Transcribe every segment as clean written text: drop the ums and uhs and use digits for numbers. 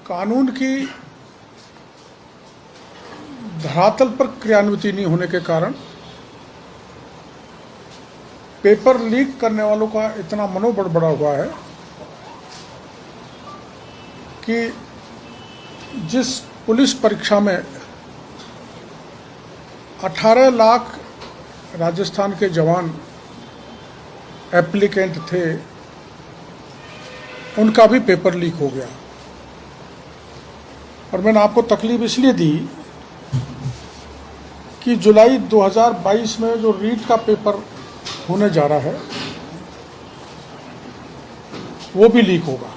कानून की धरातल पर क्रियान्विति नहीं होने के कारण पेपर लीक करने वालों का इतना मनोबल बढ़ा हुआ है कि जिस पुलिस परीक्षा में 18 लाख राजस्थान के जवान एप्लीकेंट थे, उनका भी पेपर लीक हो गया। और मैंने आपको तकलीफ इसलिए दी कि जुलाई 2022 में जो रीट का पेपर होने जा रहा है वो भी लीक होगा।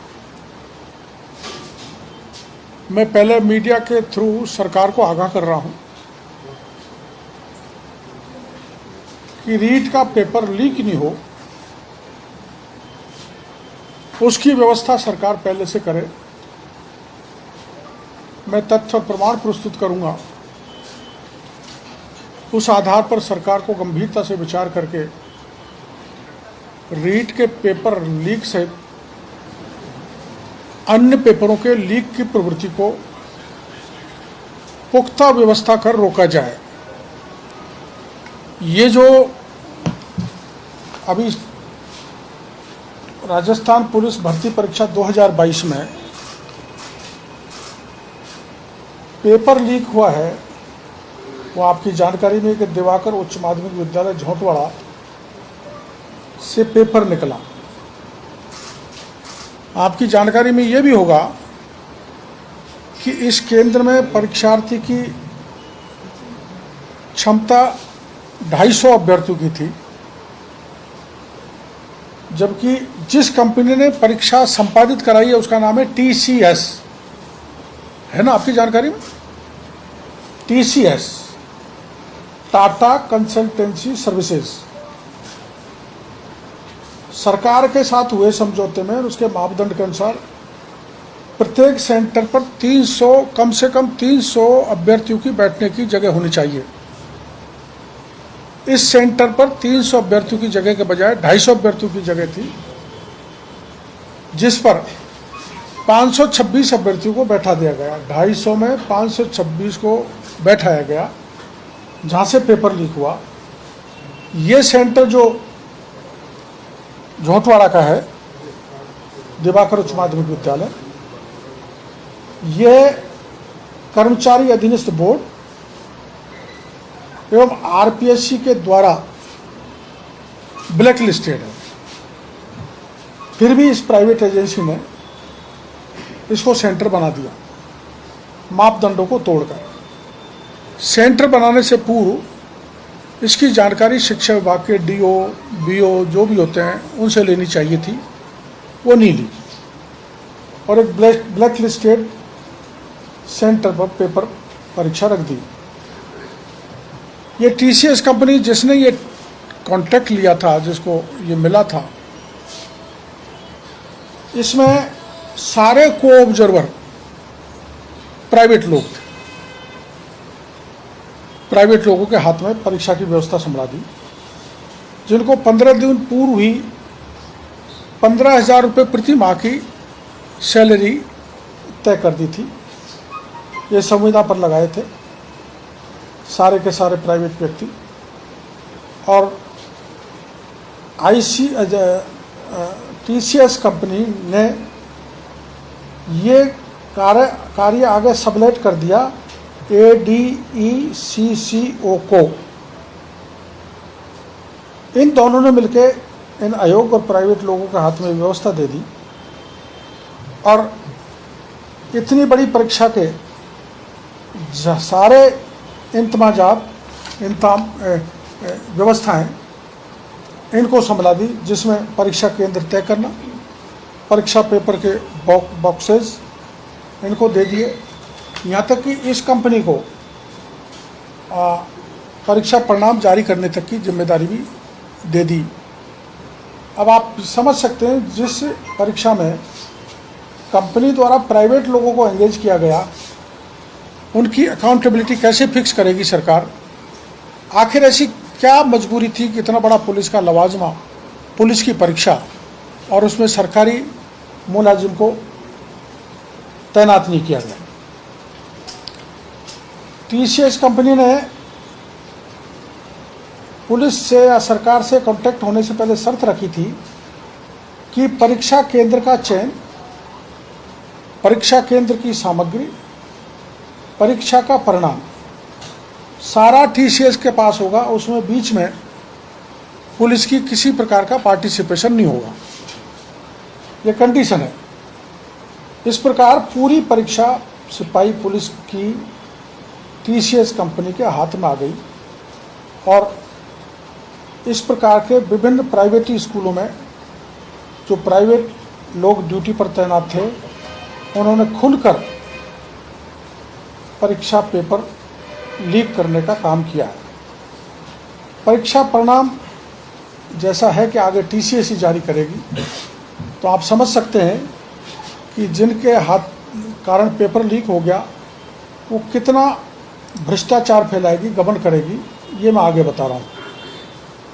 मैं पहले मीडिया के थ्रू सरकार को आगाह कर रहा हूं कि रीट का पेपर लीक नहीं हो, उसकी व्यवस्था सरकार पहले से करे। मैं तथ्य और प्रमाण प्रस्तुत करूंगा, उस आधार पर सरकार को गंभीरता से विचार करके रीट के पेपर लीक सहित अन्य पेपरों के लीक की प्रवृत्ति को पुख्ता व्यवस्था कर रोका जाए। ये जो अभी राजस्थान पुलिस भर्ती परीक्षा 2022 में पेपर लीक हुआ है, वो आपकी जानकारी में कि दिवाकर उच्च माध्यमिक विद्यालय झोंटवाड़ा से पेपर निकला। आपकी जानकारी में ये भी होगा कि इस केंद्र में परीक्षार्थी की क्षमता 250 अभ्यर्थियों की थी, जबकि जिस कंपनी ने परीक्षा संपादित कराई है उसका नाम है TCS, है ना आपकी जानकारी में? TCS, Tata consultancy services. सरकार के साथ हुए समझौते में उसके मापदंड के अनुसार प्रत्येक सेंटर पर 300 कम से कम 300 अभ्यर्थियों की बैठने की जगह होनी चाहिए। इस सेंटर पर 300 अभ्यर्थियों की जगह के बजाय 250 अभ्यर्थियों की जगह थी, जिस पर 526 अभ्यर्थियों को बैठा दिया गया। 250 में 526 को बैठाया गया, जहाँ से पेपर लीक हुआ। ये सेंटर जो झोंटवाड़ा का है, दिवाकर उच्च माध्यमिक विद्यालय, ये कर्मचारी अधीनस्थ बोर्ड एवं RPSC के द्वारा ब्लैक लिस्टेड है। फिर भी इस प्राइवेट एजेंसी ने इसको सेंटर बना दिया मापदंडों को तोड़कर। सेंटर बनाने से पूर्व इसकी जानकारी शिक्षा विभाग के DO, BO जो भी होते हैं उनसे लेनी चाहिए थी, वो नहीं ली और एक ब्लैक लिस्टेड सेंटर पर पेपर परीक्षा रख दी। ये TCS कंपनी जिसने ये कॉन्ट्रैक्ट लिया था, जिसको ये मिला था, इसमें सारे को ऑब्जर्वर प्राइवेट लोग थे। प्राइवेट लोगों के हाथ में परीक्षा की व्यवस्था संभाला दी, जिनको 15 दिन पूर्व ही 15,000 रुपये प्रति माह की सैलरी तय कर दी थी। ये संविदा पर लगाए थे सारे के सारे प्राइवेट व्यक्ति। और TCS कंपनी ने ये कार्य आगे सबलेट कर दिया ADECCO को। इन दोनों ने मिलकर इन आयोग और प्राइवेट लोगों के हाथ में व्यवस्था दे दी और इतनी बड़ी परीक्षा के सारे व्यवस्थाएं इनको संभाला दी, जिसमें परीक्षा केंद्र तय करना, परीक्षा पेपर के बॉक्सेस इनको दे दिए। यहाँ तक कि इस कंपनी को परीक्षा परिणाम जारी करने तक की जिम्मेदारी भी दे दी। अब आप समझ सकते हैं, जिस परीक्षा में कंपनी द्वारा प्राइवेट लोगों को एंगेज किया गया, उनकी अकाउंटेबिलिटी कैसे फिक्स करेगी सरकार? आखिर ऐसी क्या मजबूरी थी कि इतना बड़ा पुलिस का लवाजमा, पुलिस की परीक्षा और उसमें सरकारी मुलाजिम को तैनात नहीं किया गया। टीसीएस कंपनी ने पुलिस से या सरकार से कांटेक्ट होने से पहले शर्त रखी थी कि परीक्षा केंद्र का चयन, परीक्षा केंद्र की सामग्री, परीक्षा का परिणाम सारा टीसीएस के पास होगा, उसमें बीच में पुलिस की किसी प्रकार का पार्टिसिपेशन नहीं होगा, ये कंडीशन है। इस प्रकार पूरी परीक्षा सिपाही पुलिस की टीसीएस कंपनी के हाथ में आ गई और इस प्रकार के विभिन्न प्राइवेट स्कूलों में जो प्राइवेट लोग ड्यूटी पर तैनात थे उन्होंने खुलकर परीक्षा पेपर लीक करने का काम किया है। परीक्षा परिणाम जैसा है कि आगे टीसीएस ही जारी करेगी, तो आप समझ सकते हैं कि जिनके हाथ कारण पेपर लीक हो गया वो कितना भ्रष्टाचार फैलाएगी, गबन करेगी, ये मैं आगे बता रहा हूँ।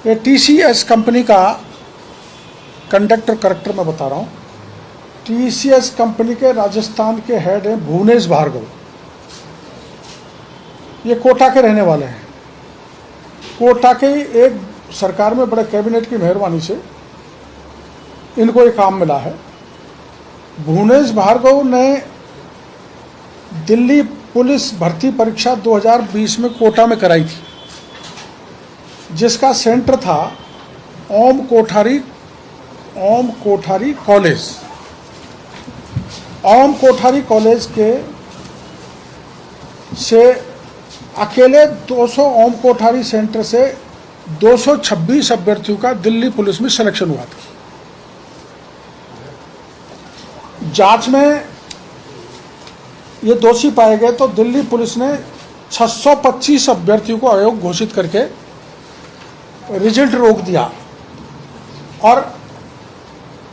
ये टीसीएस कंपनी का कंडक्टर करेक्टर मैं बता रहा हूँ। टीसीएस कंपनी के राजस्थान के हेड हैं भुवनेश भार्गव, ये कोटा के रहने वाले हैं। कोटा के एक सरकार में बड़े कैबिनेट की मेहरबानी से इनको ये काम मिला है। भुवनेश भार्गव ने दिल्ली पुलिस भर्ती परीक्षा 2020 में कोटा में कराई थी, जिसका सेंटर था ओम कोठारी कॉलेज। ओम कोठारी कॉलेज के से अकेले 200 ओम कोठारी सेंटर से 226 अभ्यर्थियों का दिल्ली पुलिस में सिलेक्शन हुआ था। जांच में ये दोषी पाए गए तो दिल्ली पुलिस ने 625 अभ्यर्थियों को अयोग्य घोषित करके रिजल्ट रोक दिया और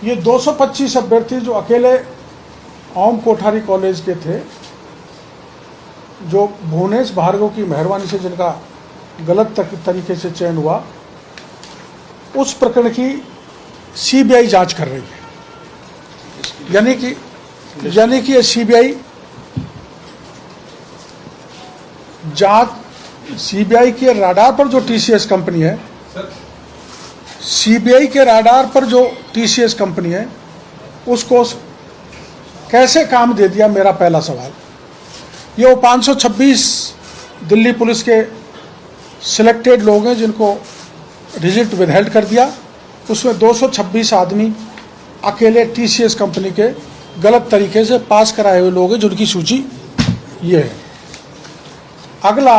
ये 225 अभ्यर्थी जो अकेले ओम कोठारी कॉलेज के थे, जो भुवनेश भार्गव की मेहरबानी से जिनका गलत तरीके से चयन हुआ, उस प्रकरण की सीबीआई जांच कर रही है। यानी कि ये सीबीआई जांच, सीबीआई के राडार पर जो टीसीएस कंपनी है, सीबीआई के राडार पर जो टीसीएस कंपनी है उसको कैसे काम दे दिया, मेरा पहला सवाल। ये वो 526 दिल्ली पुलिस के सिलेक्टेड लोग हैं जिनको रिजल्ट विदहेल्ड कर दिया, उसमें 226 आदमी अकेले टीसीएस कंपनी के गलत तरीके से पास कराए हुए लोग हैं, जिनकी सूची ये है। अगला,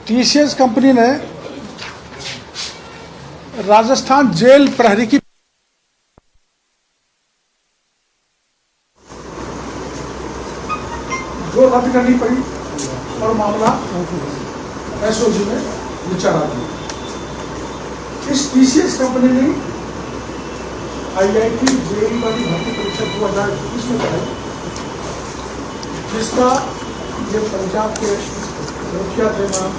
टीसीएस कंपनी ने राजस्थान जेल प्रहरी की जो रद्द करनी पड़ी और मामला एसओजी में विचारा दिया। इस टीसीएस कंपनी ने आईआईटी जेईई वाली भर्ती परीक्षा 2021 में कराई, जिसका ये पंजाब के मुखिया थे नाम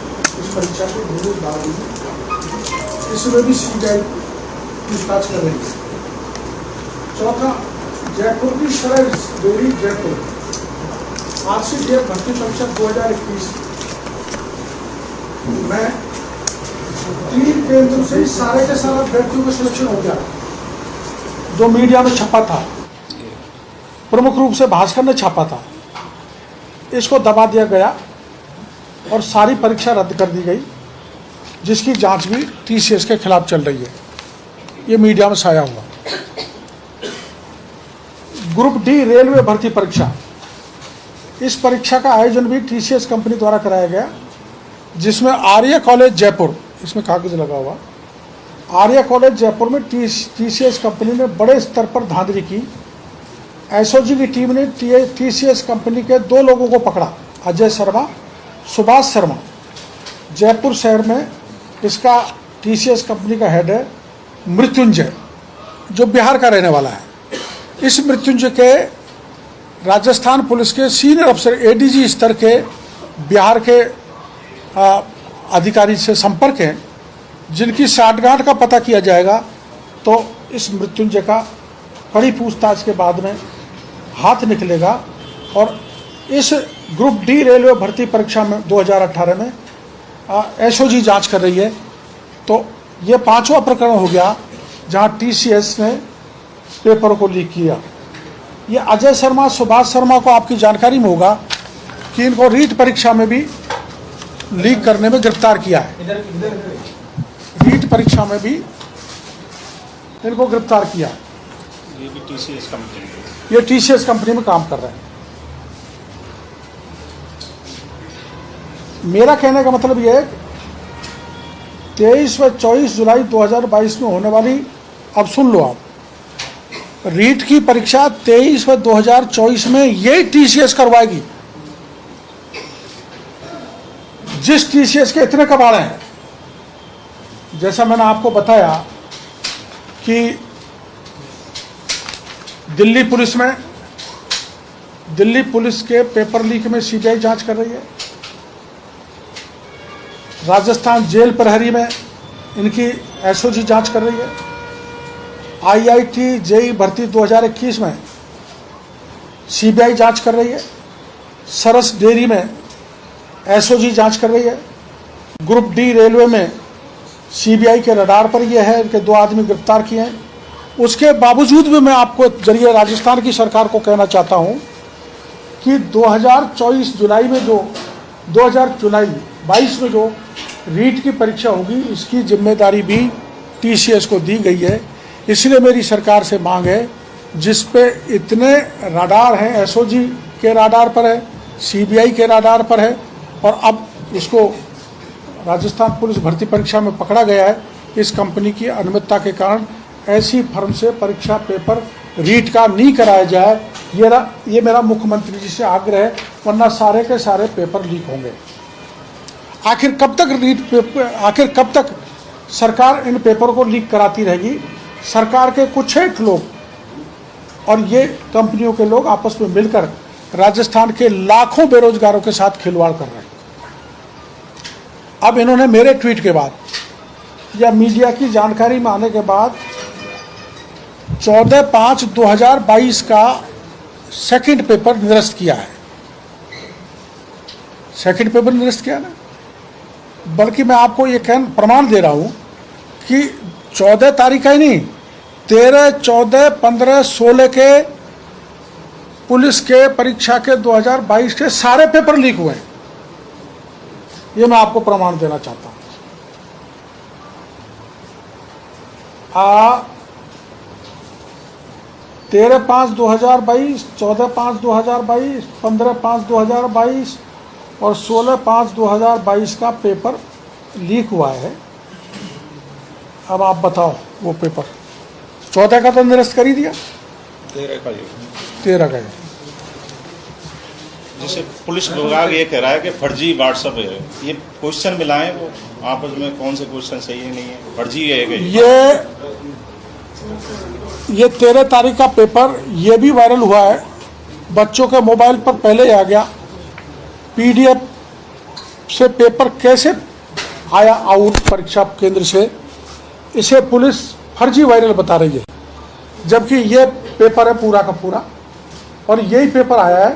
इस परीक्षा के भूमिका भाग, इसमें भी सीबीआई पूछताछ कर रही है। चौथा, जयपुर की सरल डेयरी जयपुर आरसीडीएफ भर्ती परीक्षा 2021 में 3 केंद्रों से सारे के सारा अभ्यर्थियों का सिलेक्शन हो गया, जो मीडिया में छपा था, प्रमुख रूप से भास्कर ने छापा था। इसको दबा दिया गया और सारी परीक्षा रद्द कर दी गई, जिसकी जांच भी टीसीएस के खिलाफ चल रही है। ये मीडिया में छाया हुआ। ग्रुप डी रेलवे भर्ती परीक्षा, इस परीक्षा का आयोजन भी टीसीएस कंपनी द्वारा कराया गया, जिसमें आर्य कॉलेज जयपुर, इसमें कागज लगा हुआ, आर्य कॉलेज जयपुर में टीसीएस कंपनी ने बड़े स्तर पर धांधली की। एसओजी की टीम ने टीसीएस कंपनी के 2 लोगों को पकड़ा, अजय शर्मा, सुभाष शर्मा। जयपुर शहर में इसका टीसीएस कंपनी का हेड है मृत्युंजय, जो बिहार का रहने वाला है। इस मृत्युंजय के राजस्थान पुलिस के सीनियर अफसर एडीजी स्तर के बिहार के अधिकारी से संपर्क हैं, जिनकी साठगांठ का पता किया जाएगा तो इस मृत्युंजय का कड़ी पूछताछ के बाद में हाथ निकलेगा। और इस ग्रुप डी रेलवे भर्ती परीक्षा में 2018 में एसओजी जांच कर रही है। तो ये 5वां प्रकरण हो गया जहां टीसीएस ने पेपर को लीक किया। ये अजय शर्मा, सुभाष शर्मा को आपकी जानकारी में होगा कि इनको रीट परीक्षा में भी लीक करने में गिरफ्तार किया है। रीट परीक्षा में भी इनको गिरफ्तार किया। ये भी टीसीएस कंपनी, ये टीसीएस कंपनी में काम कर रहे हैं। मेरा कहने का मतलब यह है 23 व 24 जुलाई 2022 में होने वाली, अब सुन लो आप, रीट की परीक्षा 23 व 2024 में यही टीसीएस करवाएगी। जिस टीसीएस के इतने कबाड़े हैं, जैसा मैंने आपको बताया कि दिल्ली पुलिस के पेपर लीक में सीबीआई जांच कर रही है। राजस्थान जेल प्रहरी में इनकी एसओजी जांच कर रही है। आईआईटी जेई भर्ती 2021 में सीबीआई जांच कर रही है। सरस डेयरी में एसओजी जांच कर रही है। ग्रुप डी रेलवे में सीबीआई के रडार पर यह है कि 2 आदमी गिरफ्तार किए हैं। उसके बावजूद भी मैं आपको जरिए राजस्थान की सरकार को कहना चाहता हूं कि 2022 जुलाई में जो रीट की परीक्षा होगी, इसकी जिम्मेदारी भी टीसीएस को दी गई है। इसलिए मेरी सरकार से मांग है, जिस पे इतने रडार हैं, एसओजी के रडार पर है, सीबीआई के रडार पर है, और अब इसको राजस्थान पुलिस भर्ती परीक्षा में पकड़ा गया है। इस कंपनी की अनियमितता के कारण ऐसी फर्म से परीक्षा पेपर रीट का नहीं कराया जाए, ये मेरा मुख्यमंत्री जी से आग्रह है, वरना सारे के सारे पेपर लीक होंगे। आखिर कब तक सरकार इन पेपर को लीक कराती रहेगी? सरकार के कुछ एक लोग और ये कंपनियों के लोग आपस में मिलकर राजस्थान के लाखों बेरोजगारों के साथ खिलवाड़ कर रहे हैं। अब इन्होंने मेरे ट्वीट के बाद या मीडिया की जानकारी में आने के बाद 14/5/2022 का सेकंड पेपर निरस्त किया है। सेकंड पेपर निरस्त किया ना, बल्कि मैं आपको ये प्रमाण दे रहा हूं कि 14 तारीख का ही नहीं, 13, 14, 15, 16 के पुलिस के परीक्षा के 2022 के सारे पेपर लीक हुए हैं। ये मैं आपको प्रमाण देना चाहता हूं। 13/5/2022, 14/5/2022, 15/5/2022 और 16/5/2022 का पेपर लीक हुआ है। अब आप बताओ, वो पेपर 14 का तो निरस्त कर ही दिया, 13 का जैसे पुलिस विभाग ये कह रहा है कि फर्जी व्हाट्सएप है। ये क्वेश्चन मिलाएं, वो आपस में कौन से क्वेश्चन सही है नहीं है, फर्जी है कि ये 13 तारीख का पेपर ये भी वायरल हुआ है। बच्चों के मोबाइल पर पहले ही आ गया। पीडीएफ से पेपर कैसे आया आउट परीक्षा केंद्र से, इसे पुलिस फर्जी वायरल बता रही है, जबकि ये पेपर है पूरा का पूरा और यही पेपर आया है,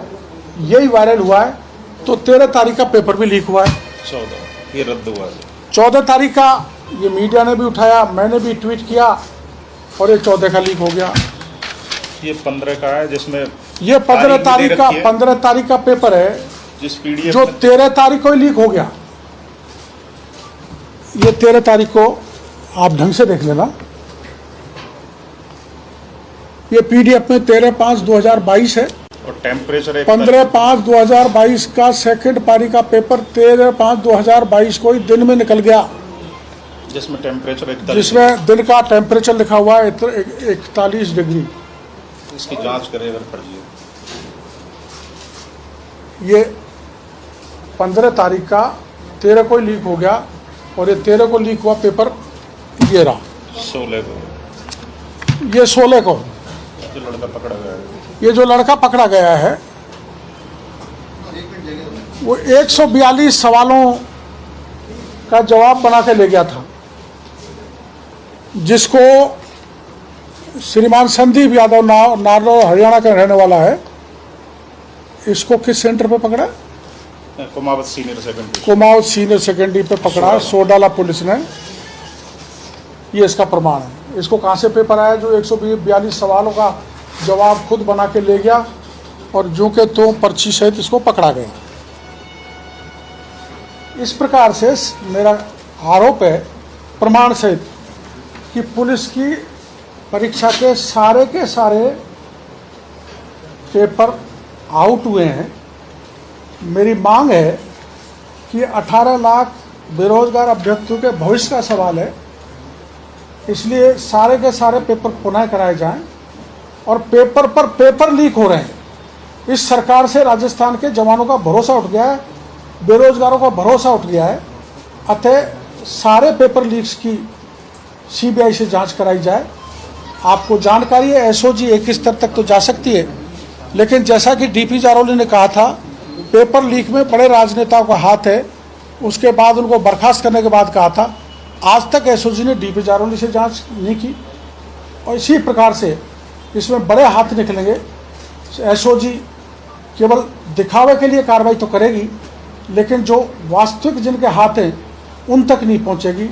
यही वायरल हुआ है। तो 13 तारीख का पेपर भी लीक हुआ है। 14 ये रद्द हुआ है। 14 तारीख का ये मीडिया ने भी उठाया, मैंने भी ट्वीट किया, और ये 14 का लीक हो गया। ये 15 का है, जिसमें ये 15 तारीख का पेपर है, जिस पीडीएफ जो 13 तारीख को ही लीक हो गया। ये 13 तारीख को आप ढंग से देख लेना। ये पीडीएफ में 13/5/2022 है और टेम्परेचर 15/5/2022 का सेकंड पारी का पेपर 13/5/2022 को ही दिन में निकल गया, जिसमें टेम्परेचर जिसमें दिन का टेम्परेचर लिखा हुआ है 41 डिग्री। इसकी जांच करें अगर फर्जी है। ये 15 तारीख का 13 को ही लीक हो गया, और ये 13 को लीक हुआ पेपर ये रहा। 16 को ये 16 को जो लड़का पकड़ा गया है, ये जो लड़का पकड़ा गया है वो 142 सवालों का जवाब बना के ले गया था, जिसको श्रीमान संदीप यादव नारनौल हरियाणा का रहने वाला है, इसको किस सेंटर पे पकड़ा? Kumawat senior secondary. Kumaon senior secondary पे पकड़ा सोडाला पुलिस ने। ये इसका प्रमाण है। इसको कहाँ से पेपर आया जो 142 सवालों का जवाब खुद बना के ले गया और जो के तो पर्ची सहित इसको पकड़ा गया। इस प्रकार से मेरा आरोप है प्रमाण सहित कि पुलिस की परीक्षा के सारे पेपर आउट हुए हैं। मेरी मांग है कि 18 लाख बेरोजगार अभ्यर्थियों के भविष्य का सवाल है, इसलिए सारे के सारे पेपर पुनः कराए जाएं और पेपर पर पेपर लीक हो रहे हैं। इस सरकार से राजस्थान के जवानों का भरोसा उठ गया है, बेरोजगारों का भरोसा उठ गया है। अतः सारे पेपर लीक्स की सीबीआई से जांच कराई जाए। आपको जानकारी है एसओजी एक स्तर तक तो जा सकती है, लेकिन जैसा कि डीपी जारौली ने कहा था पेपर लीक में बड़े राजनेताओं का हाथ है। उसके बाद उनको बर्खास्त करने के बाद कहा था, आज तक एसओजी ने डीपी जारौली से जांच नहीं की और इसी प्रकार से इसमें बड़े हाथ निकलेंगे। एसओजी केवल दिखावे के लिए कार्रवाई तो करेगी, लेकिन जो वास्तविक जिनके हाथ हैं उन तक नहीं पहुंचेगी।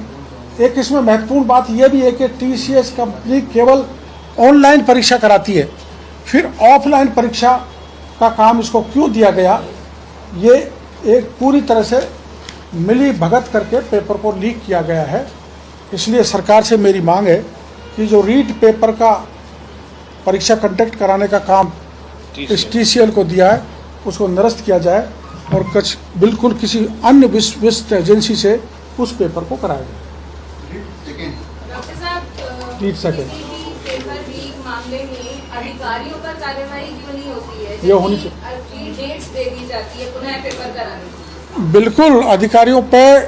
एक इसमें महत्वपूर्ण बात यह भी है कि टीसीएस कंपनी केवल ऑनलाइन परीक्षा कराती है, फिर ऑफलाइन परीक्षा का काम इसको क्यों दिया गया? ये एक पूरी तरह से मिली भगत करके पेपर को लीक किया गया है। इसलिए सरकार से मेरी मांग है कि जो रीट पेपर का परीक्षा कंडक्ट कराने का काम इस टीसीएल को दिया है उसको निरस्त किया जाए और कुछ बिल्कुल किसी अन्य विश्वस्त एजेंसी से उस पेपर को कराया जाए। डॉक्टर साहब, लीड सेकेंड किसी भी पेपर लीक मामले में अधिकारियों पर कार्रवाई क्यों नहीं होती है? ये होनी चाहिए। डेट्स दे दी जाती है पुनः पेपर कराने की। बिल्कुल अधिकारियों पे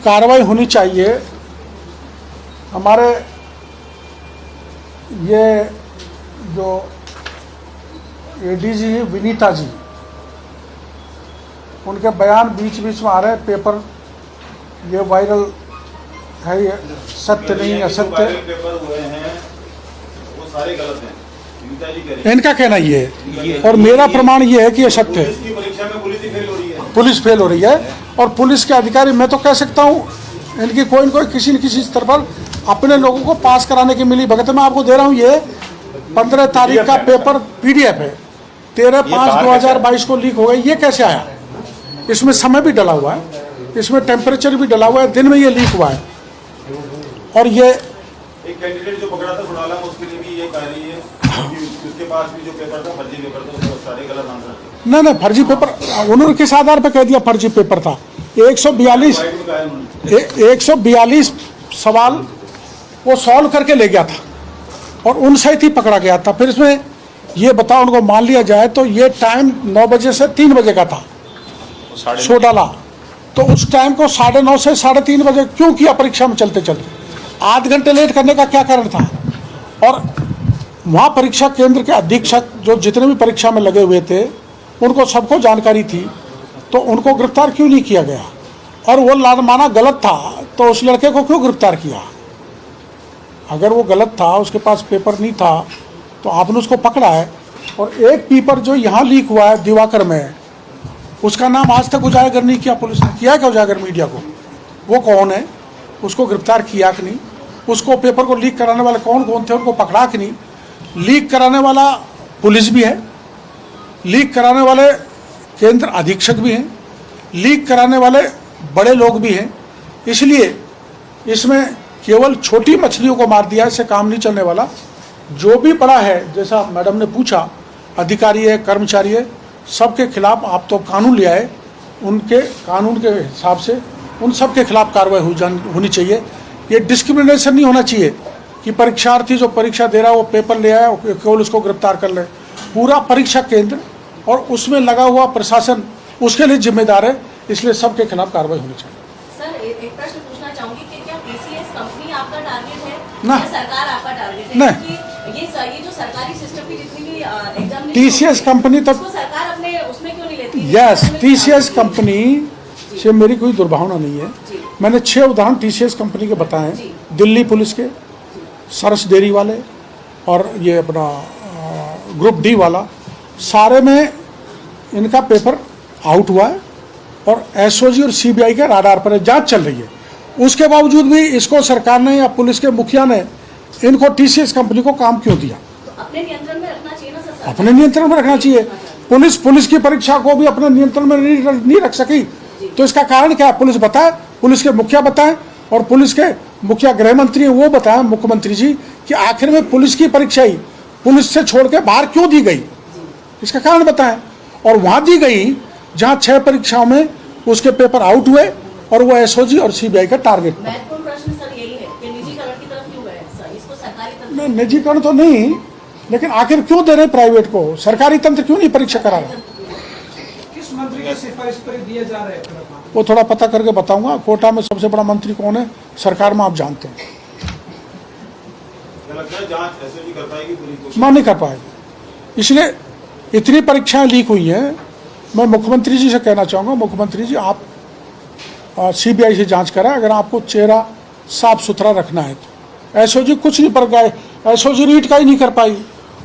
कार्रवाई होनी चाहिए। हमारे ये जो एडीजी विनीता जी, उनके बयान बीच बीच में आ रहे हैं पेपर ये वायरल है, ये सत्य नहीं असत्य। पेपर हुए हैं वो सारे गलत हैं, विनीता जी कह रही हैं। इनका कहना ये है और मेरा प्रमाण ये है कि ये सत्य है। पुलिस की परीक्षा में पुलिस ही फेल हो रही है। पुलिस फेल हो रही है और पुलिस के अधिकारी, मैं तो कह सकता हूँ इनकी कोई न कोई किसी न किसी स्तर पर अपने लोगों को पास कराने की मिली भगत। मैं आपको दे रहा हूँ ये 15 तारीख का पेपर पीडीएफ है, 13/5/2022 को लीक हो गया। ये कैसे आया? इसमें समय भी डला हुआ है, इसमें टेम्परेचर भी डला हुआ है, दिन में ये लीक हुआ है। और ये एक कैंडिडेट जो पकड़ा था घोटाला में उसके लिए भी ये कह रही है कि उसके पास भी जो पेपर था फर्जी पेपर था, उसमें सारे गलत आंसर थे। नहीं फर्जी पेपर उन्होंने किस आधार पर कह दिया फर्जी पेपर था? 142 वाइट में कहा है उन्होंने। 142 सवाल वो सॉल्व करके ले गया था और उन सहित ही पकड़ा गया था। फिर इसमें ये बताओ, उनको मान लिया जाए तो ये टाइम 9 बजे से 3 बजे का था सोडाला, तो उस टाइम को 9:30 से 3:30 बजे क्यों किया परीक्षा में चलते चलते? आध घंटे लेट करने का क्या कारण था? और वहाँ परीक्षा केंद्र के अधीक्षक जो जितने भी परीक्षा में लगे हुए थे उनको सबको जानकारी थी, तो उनको गिरफ्तार क्यों नहीं किया गया? और वो माना गलत था तो उस लड़के को क्यों गिरफ्तार किया? अगर वो गलत था, उसके पास पेपर नहीं था, तो आपने उसको पकड़ा है। और एक पेपर जो यहाँ लीक हुआ है दिवाकर में, उसका नाम आज तक उजागर नहीं किया पुलिस ने। किया क्या उजागर मीडिया को? वो कौन है? उसको गिरफ्तार किया कि नहीं? उसको पेपर को लीक कराने वाले कौन कौन थे, उनको पकड़ा कि नहीं? लीक कराने वाला पुलिस भी है, लीक कराने वाले केंद्र अधीक्षक भी हैं, लीक कराने वाले बड़े लोग भी हैं। इसलिए इसमें केवल छोटी मछलियों को मार दिया, इससे काम नहीं चलने वाला। जो भी बड़ा है, जैसा मैडम ने पूछा, अधिकारी है, कर्मचारी है, सबके खिलाफ आप तो कानून ले आए, उनके कानून के हिसाब से उन सब के खिलाफ कार्रवाई होनी चाहिए। ये डिस्क्रिमिनेशन नहीं होना चाहिए कि परीक्षार्थी जो परीक्षा दे रहा है वो पेपर ले आया केवल उसको गिरफ्तार कर ले। पूरा परीक्षा केंद्र और उसमें लगा हुआ प्रशासन उसके लिए जिम्मेदार है, इसलिए सबके खिलाफ कार्रवाई होनी चाहिए। सर, एक प्रश्न पूछना चाहूंगी कि क्या टीसीएस कंपनी आपका टारगेट है ना। या सरकार आपका टारगेट है? नहीं। क्योंकि ये जो सरकारी सिस्टम की जितनी भी एग्जाम टीसीएस कंपनी तो सरकार अपने उसमें क्यों नहीं लेती? यस, टीसीएस कंपनी से मेरी कोई दुर्भावना नहीं है। मैंने 6 उदाहरण टीसीएस कंपनी के बताए हैं, दिल्ली पुलिस के, सरस डेयरी वाले और ये अपना ग्रुप डी वाला। सारे में इनका पेपर आउट हुआ है और एसओजी और सीबीआई के राडार पर जांच चल रही है। उसके बावजूद भी इसको सरकार ने या पुलिस के मुखिया ने इनको टीसीएस कंपनी को काम क्यों दिया? तो अपने नियंत्रण में रखना चाहिए ना सर। अपने नियंत्रण में रखना चाहिए। पुलिस की परीक्षा को भी अपने नियंत्रण में नहीं रख सकी, तो इसका कारण क्या है? पुलिस बताए, पुलिस के मुखिया बताए, और पुलिस के मुखिया गृह मंत्री वो बताए मुख्यमंत्री जी कि आखिर में पुलिस की परीक्षा ही पुलिस से छोड़ के बाहर क्यों दी गई, इसका कारण बताएं। और वहां दी गई जहां 6 परीक्षाओं में उसके पेपर आउट हुए और वो एसओजी और सीबीआई का टारगेट था। महत्वपूर्ण प्रश्न सर यही है कि निजीकरण की तरफ क्यों गए सर? इसको सरकारी तंत्र नहीं, निजीकरण तो नहीं, लेकिन आखिर क्यों दे रहे प्राइवेट को? सरकारी तंत्र क्यों नहीं परीक्षा करा रहा? किस मंत्री की सिफारिश पर दिए जा रहे हैं? वो थोड़ा पता करके बताऊंगा। कोटा में सबसे बड़ा मंत्री कौन है सरकार में, आप जानते हैं। क्या लगता है जांच एसओजी कर पाएगी पूरी? मां नहीं कर पाएगी। इसलिए इतनी परीक्षाएं लीक हुई हैं। मैं मुख्यमंत्री जी से कहना चाहूँगा, मुख्यमंत्री जी आप सीबीआई से जांच कराएं, अगर आपको चेहरा साफ सुथरा रखना है तो। एसओजी कुछ नहीं पर गए, एसओजी रीट का ही नहीं कर पाई,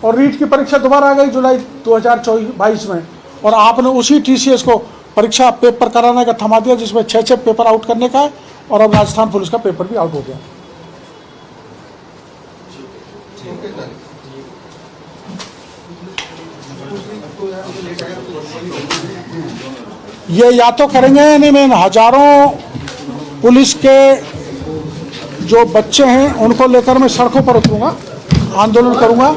और रीट की परीक्षा दोबारा आ गई जुलाई 2022 में, और आपने उसी टीसीएस को परीक्षा पेपर कराने का थमा दिया, जिसमें 6 पेपर आउट करने का है, और अब राजस्थान पुलिस का पेपर भी आउट हो गया। ये या तो करेंगे, नहीं मैं हजारों पुलिस के जो बच्चे हैं उनको लेकर मैं सड़कों पर उतरूंगा, आंदोलन करूंगा।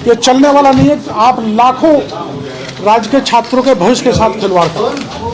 ये चलने वाला नहीं है। आप लाखों राज्य के छात्रों के भविष्य के साथ खिलवाड़ करें।